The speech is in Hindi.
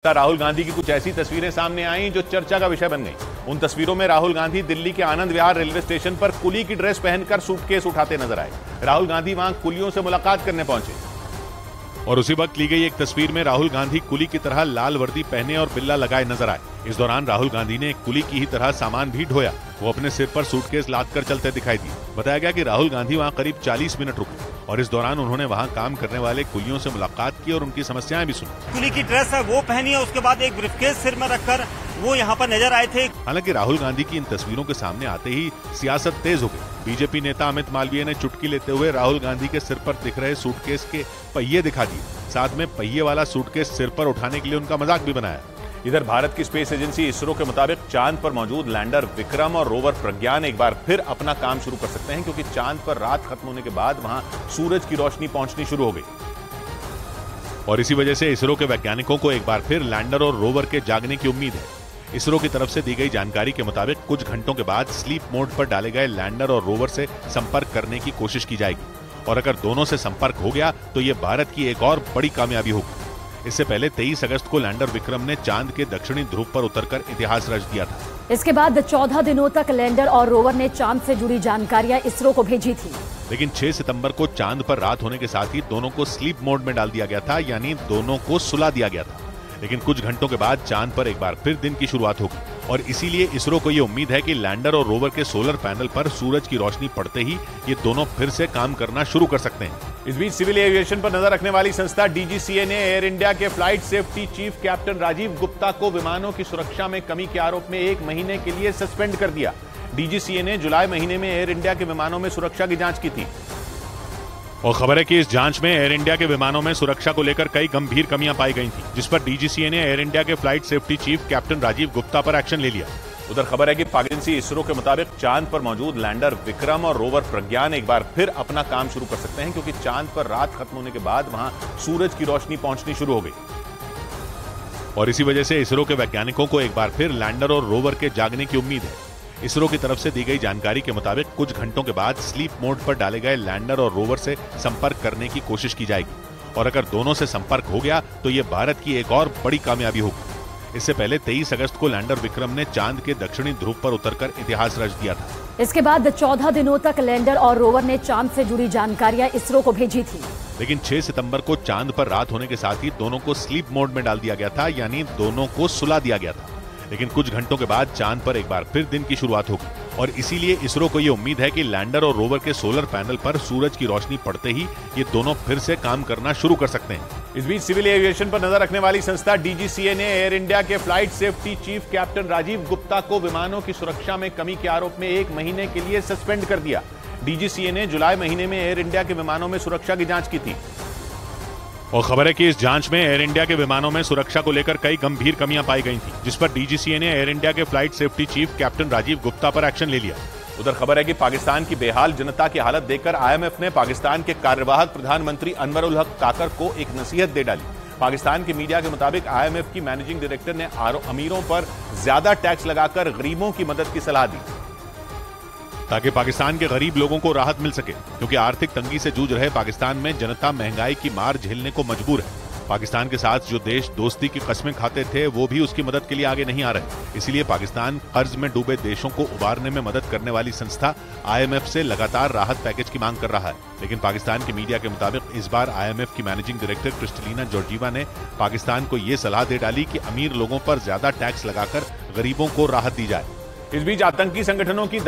राहुल गांधी की कुछ ऐसी तस्वीरें सामने आईं जो चर्चा का विषय बन गई। उन तस्वीरों में राहुल गांधी दिल्ली के आनंद विहार रेलवे स्टेशन पर कुली की ड्रेस पहनकर सूटकेस उठाते नजर आए। राहुल गांधी वहां कुलियों से मुलाकात करने पहुंचे और उसी वक्त ली गई एक तस्वीर में राहुल गांधी कुली की तरह लाल वर्दी पहने और बिल्ला लगाए नजर आए। इस दौरान राहुल गांधी ने एक कुली की ही तरह सामान भी ढोया। वो अपने सिर पर सूटकेस लादकर चलते दिखाई दिए। बताया गया कि राहुल गांधी वहां करीब 40 मिनट रुके और इस दौरान उन्होंने वहां काम करने वाले कुलियों से मुलाकात की और उनकी समस्याएं भी सुनी। कुली की ड्रेस है वो पहनी है, उसके बाद एक ब्रीफकेस सिर में रखकर वो यहाँ पर नजर आए थे। हालांकि राहुल गांधी की इन तस्वीरों के सामने आते ही सियासत तेज हो गई। बीजेपी नेता अमित मालवीय ने चुटकी लेते हुए राहुल गांधी के सिर पर दिख रहे सूटकेस के पहिए दिखा दिए। साथ में पहिए वाला सूटकेस सिर पर उठाने के लिए उनका मजाक भी बनाया। इधर भारत की स्पेस एजेंसी इसरो के मुताबिक चांद पर मौजूद लैंडर विक्रम और रोवर प्रज्ञान एक बार फिर अपना काम शुरू कर सकते हैं, क्योंकि चांद पर रात खत्म होने के बाद वहां सूरज की रोशनी पहुंचनी शुरू हो गई और इसी वजह से इसरो के वैज्ञानिकों को एक बार फिर लैंडर और रोवर के जागने की उम्मीद है। इसरो की तरफ से दी गई जानकारी के मुताबिक कुछ घंटों के बाद स्लीप मोड पर डाले गए लैंडर और रोवर से संपर्क करने की कोशिश की जाएगी और अगर दोनों से संपर्क हो गया तो ये भारत की एक और बड़ी कामयाबी होगी। इससे पहले 23 अगस्त को लैंडर विक्रम ने चांद के दक्षिणी ध्रुव पर उतरकर इतिहास रच दिया था। इसके बाद 14 दिनों तक लैंडर और रोवर ने चांद से जुड़ी जानकारियां इसरो को भेजी थी। लेकिन 6 सितंबर को चांद पर रात होने के साथ ही दोनों को स्लीप मोड में डाल दिया गया था, यानी दोनों को सुला दिया गया था। लेकिन कुछ घंटों के बाद चांद पर एक बार फिर दिन की शुरुआत होगी और इसीलिए इसरो को ये उम्मीद है कि लैंडर और रोवर के सोलर पैनल पर सूरज की रोशनी पड़ते ही ये दोनों फिर से काम करना शुरू कर सकते हैं। इस बीच सिविल एविएशन पर नजर रखने वाली संस्था डीजीसीए ने एयर इंडिया के flight safety chief captain Rajiv Gupta को विमानों की सुरक्षा में कमी के आरोप में 1 महीने के लिए सस्पेंड कर दिया। डीजीसीए ने जुलाई महीने में एयर इंडिया के विमानों में सुरक्षा की जांच की थी और खबर है कि इस जांच में एयर इंडिया के विमानों में सुरक्षा को लेकर कई गंभीर कमियां पाई गई थी, जिस पर डीजीसीए ने एयर इंडिया के flight safety chief captain Rajiv Gupta पर एक्शन ले लिया। उधर खबर है कि पाकिस्तानी इसरो के मुताबिक चांद पर मौजूद लैंडर विक्रम और रोवर प्रज्ञान एक बार फिर अपना काम शुरू कर सकते हैं, क्योंकि चांद पर रात खत्म होने के बाद वहां सूरज की रोशनी पहुंचनी शुरू हो गई और इसी वजह से इसरो के वैज्ञानिकों को एक बार फिर लैंडर और रोवर के जागने की उम्मीद है। इसरो की तरफ से दी गई जानकारी के मुताबिक कुछ घंटों के बाद स्लीप मोड पर डाले गए लैंडर और रोवर से संपर्क करने की कोशिश की जाएगी और अगर दोनों से संपर्क हो गया तो ये भारत की एक और बड़ी कामयाबी होगी। इससे पहले 23 अगस्त को लैंडर विक्रम ने चांद के दक्षिणी ध्रुव पर उतरकर इतिहास रच दिया था। इसके बाद 14 दिनों तक लैंडर और रोवर ने चांद से जुड़ी जानकारियां इसरो को भेजी थी। लेकिन 6 सितंबर को चांद पर रात होने के साथ ही दोनों को स्लीप मोड में डाल दिया गया था, यानी दोनों को सुला दिया गया था। लेकिन कुछ घंटों के बाद चांद पर एक बार फिर दिन की शुरुआत होगी और इसीलिए इसरो को ये उम्मीद है कि लैंडर और रोवर के सोलर पैनल पर सूरज की रोशनी पड़ते ही ये दोनों फिर से काम करना शुरू कर सकते हैं। इस बीच सिविल एविएशन पर नजर रखने वाली संस्था डीजीसीए ने एयर इंडिया के flight safety chief captain Rajiv Gupta को विमानों की सुरक्षा में कमी के आरोप में 1 महीने के लिए सस्पेंड कर दिया। डीजीसीए ने जुलाई महीने में एयर इंडिया के विमानों में सुरक्षा की जांच की थी और खबर है कि इस जांच में एयर इंडिया के विमानों में सुरक्षा को लेकर कई गंभीर कमियां पाई गई थी, जिस पर डीजीसीए ने एयर इंडिया के flight safety chief captain Rajiv Gupta पर एक्शन ले लिया। उधर खबर है कि पाकिस्तान की बेहाल जनता की हालत देखकर आईएमएफ ने पाकिस्तान के कार्यवाहक प्रधानमंत्री अनवर उल हक काकर को एक नसीहत दे डाली। पाकिस्तान के मीडिया के मुताबिक आईएमएफ की मैनेजिंग डायरेक्टर ने अमीरों पर ज्यादा टैक्स लगाकर गरीबों की मदद की सलाह दी ताकि पाकिस्तान के गरीब लोगों को राहत मिल सके, क्योंकि आर्थिक तंगी से जूझ रहे पाकिस्तान में जनता महंगाई की मार झेलने को मजबूर है। पाकिस्तान के साथ जो देश दोस्ती की कस्में खाते थे वो भी उसकी मदद के लिए आगे नहीं आ रहे। इसीलिए पाकिस्तान कर्ज में डूबे देशों को उबारने में मदद करने वाली संस्था आईएमएफ से लगातार राहत पैकेज की मांग कर रहा है। लेकिन पाकिस्तान के मीडिया के मुताबिक इस बार आईएमएफ की मैनेजिंग डायरेक्टर क्रिस्टलिना जॉर्जीवा ने पाकिस्तान को ये सलाह दे डाली कि अमीर लोगों पर ज्यादा टैक्स लगाकर गरीबों को राहत दी जाए। इस बीच आतंकी संगठनों की